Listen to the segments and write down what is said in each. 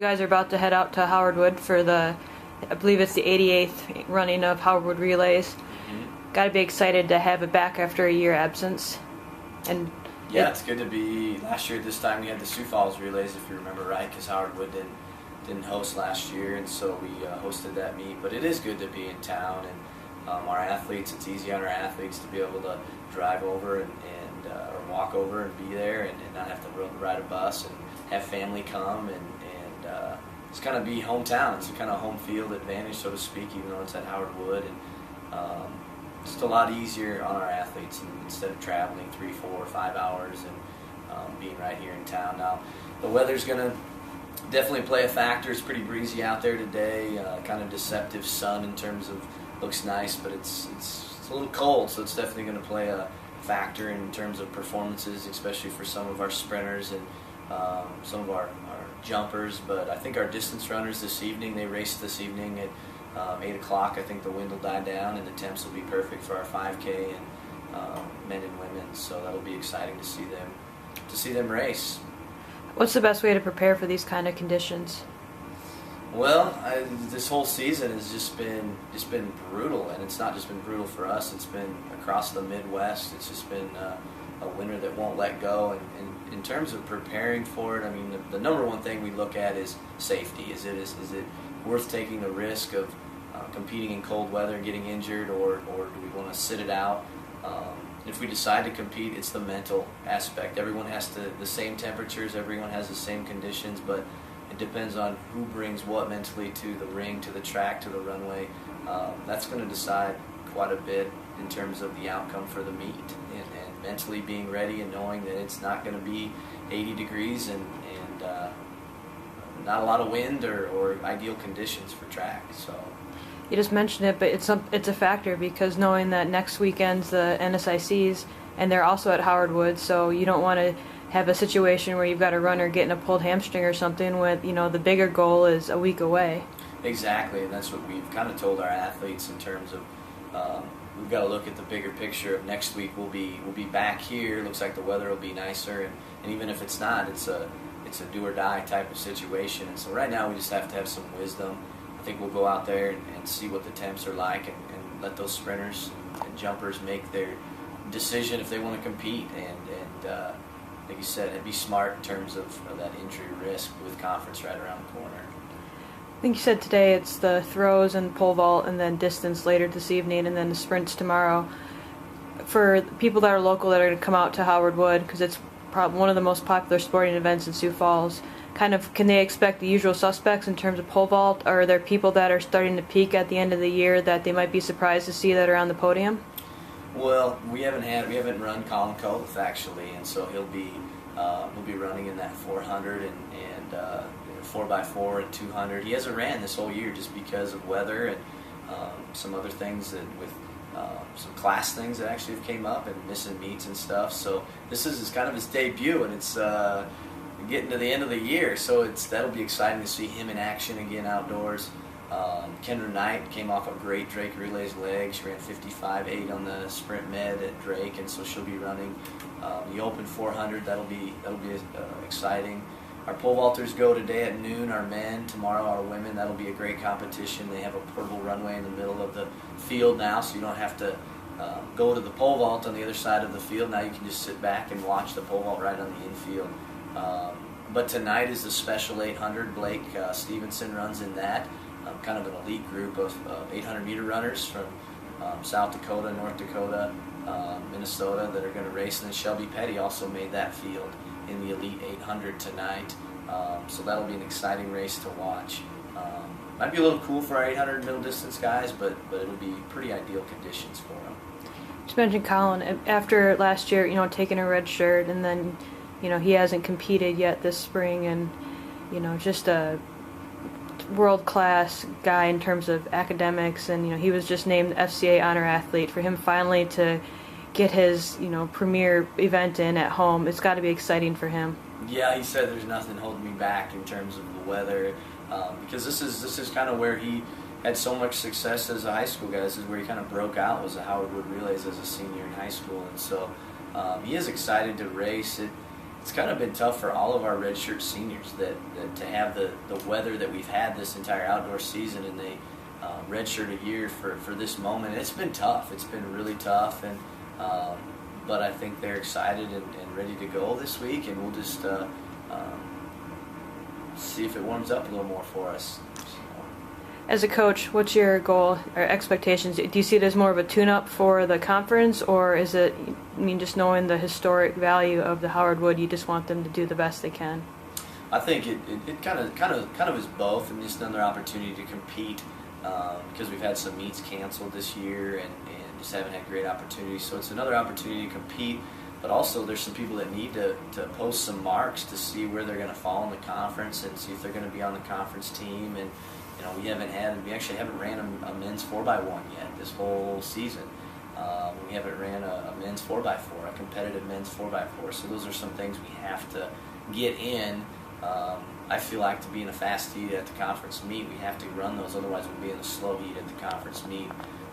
You guys are about to head out to Howard Wood for I believe it's the 88th running of Howard Wood Relays. Got to be excited to have it back after a year absence. And yeah, it's good to be. Last year at this time we had the Sioux Falls Relays, if you remember right, because Howard Wood didn't host last year, and so we hosted that meet. But it is good to be in town, and our athletes, it's easy on our athletes to be able to drive over and or walk over and be there and not have to ride a bus and have family come and it's kind of be hometown. It's a kind of home field advantage, so to speak, even though it's at Howard Wood. And just a lot easier on our athletes instead of traveling 3, 4, 5 hours and being right here in town. Now, the weather's going to definitely play a factor. It's pretty breezy out there today, kind of deceptive sun in terms of looks nice, but it's a little cold, so it's definitely going to play a factor in terms of performances, especially for some of our sprinters and some of our jumpers. But I think our distance runners this evening, they raced this evening at 8 o'clock. I think the wind will die down and the temps will be perfect for our 5K and men and women, so that'll be exciting to see them race. What's the best way to prepare for these kind of conditions? Well, this whole season has just been brutal, and it's not just been brutal for us. It's been across the Midwest. It's just been a winter that won't let go. And in terms of preparing for it, I mean, the number one thing we look at is safety. Is it worth taking the risk of competing in cold weather and getting injured, or do we want to sit it out? If we decide to compete, it's the mental aspect. Everyone has the same temperatures. Everyone has the same conditions, but it depends on who brings what mentally to the ring, to the track, to the runway. That's going to decide quite a bit in terms of the outcome for the meet. And mentally being ready and knowing that it's not going to be 80 degrees and not a lot of wind or ideal conditions for track. So You just mentioned it, but it's a factor because knowing that next weekend's the NSICs and they're also at Howard Wood, so you don't want to have a situation where you've got a runner getting a pulled hamstring or something with, the bigger goal is a week away. Exactly, and that's what we've kind of told our athletes in terms of we've got to look at the bigger picture of next week. We'll be back here. Looks like the weather will be nicer, and even if it's not, it's a do or die type of situation. And so right now we just have to have some wisdom. I think we'll go out there and see what the temps are like and let those sprinters and jumpers make their decision if they want to compete. And like you said, it'd be smart in terms of that injury risk with conference right around the corner. I think you said today it's the throws and pole vault and then distance later this evening and then the sprints tomorrow. For people that are local that are going to come out to Howard Wood, because it's probably one of the most popular sporting events in Sioux Falls, can they expect the usual suspects in terms of pole vault, or are there people that are starting to peak at the end of the year that they might be surprised to see that are on the podium? Well, we haven't run Colin Coath actually, and so he'll be running in that 400 and 4x4 and 200. He hasn't ran this whole year just because of weather and some other things that with some class things that actually have came up and missing meets and stuff. So this is kind of his debut, and it's getting to the end of the year, so that'll be exciting to see him in action again outdoors. Kendra Knight came off a great Drake Relays leg. She ran 55.8 on the sprint med at Drake, and so she'll be running the open 400. That'll be exciting. Our pole vaulters go today at noon, our men. Tomorrow our women. That'll be a great competition. They have a portable runway in the middle of the field now, so you don't have to go to the pole vault on the other side of the field. Now you can just sit back and watch the pole vault right on the infield. But tonight is the special 800. Blake Stevenson runs in that. Kind of an elite group of 800-meter runners from South Dakota, North Dakota, Minnesota that are going to race. And then Shelby Petty also made that field in the Elite 800 tonight. So that'll be an exciting race to watch. Might be a little cool for our 800 middle distance guys, but it'll be pretty ideal conditions for them. Just mentioned Colin. After last year, taking a red shirt, and then, he hasn't competed yet this spring, and, just a world-class guy in terms of academics, and he was just named FCA honor athlete. For him finally to get his premier event in at home, it's got to be exciting for him. Yeah, he said there's nothing holding me back in terms of the weather, because this is kind of where he had so much success as a high school guy. This is where he kind of broke out, was the Howard Wood Relays as a senior in high school, and so he is excited to race. it's kind of been tough for all of our redshirt seniors that to have the weather that we've had this entire outdoor season, and they redshirt a year for this moment. It's been tough. It's been really tough, and but I think they're excited and ready to go this week, and we'll just see if it warms up a little more for us. As a coach, what's your goal or expectations? Do you see it as more of a tune-up for the conference, or is it, I mean, just knowing the historic value of the Howard Wood, you just want them to do the best they can? I think it kind of is both, and just another opportunity to compete because we've had some meets canceled this year and just haven't had great opportunities. So it's another opportunity to compete, but also there's some people that need to post some marks to see where they're going to fall in the conference and see if they're going to be on the conference team. And we actually haven't ran a men's 4x1 yet this whole season. We haven't ran a men's 4x4, a competitive men's 4x4. So those are some things we have to get in. I feel like to be in a fast heat at the conference meet, we have to run those. Otherwise, we'll be in a slow heat at the conference meet,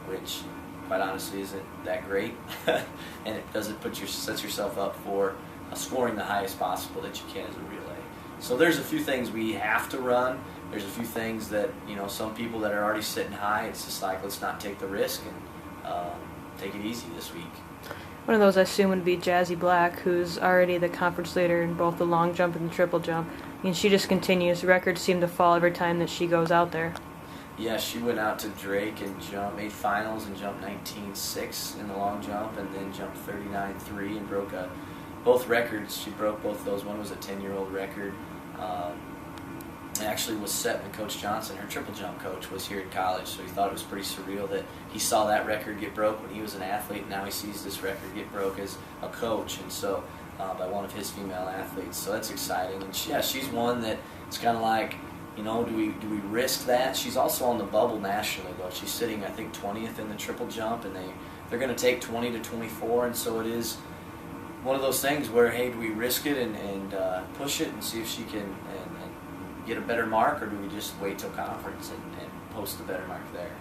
which, quite honestly, isn't that great. And it doesn't sets yourself up for scoring the highest possible that you can as a relay. So there's a few things we have to run. There's a few things that, some people that are already sitting high, it's just like, let's not take the risk and take it easy this week. One of those I assume would be Jazzy Black, who's already the conference leader in both the long jump and the triple jump. I mean, she just continues. Records seem to fall every time that she goes out there. Yeah, she went out to Drake and made finals and jumped 19.6 in the long jump, and then jumped 39.3 and broke both records. She broke both those. One was a 10-year-old record. Actually was set when Coach Johnson, her triple jump coach, was here at college, so he thought it was pretty surreal that he saw that record get broke when he was an athlete, and now he sees this record get broke as a coach, and so by one of his female athletes. So that's exciting. And she's one that it's kind of like, do we risk that? She's also on the bubble nationally, though. She's sitting, I think, 20th in the triple jump, and they're going to take 20 to 24, and so it is one of those things where, hey, do we risk it and push it and see if she can and get a better mark, or do we just wait till conference and post a better mark there?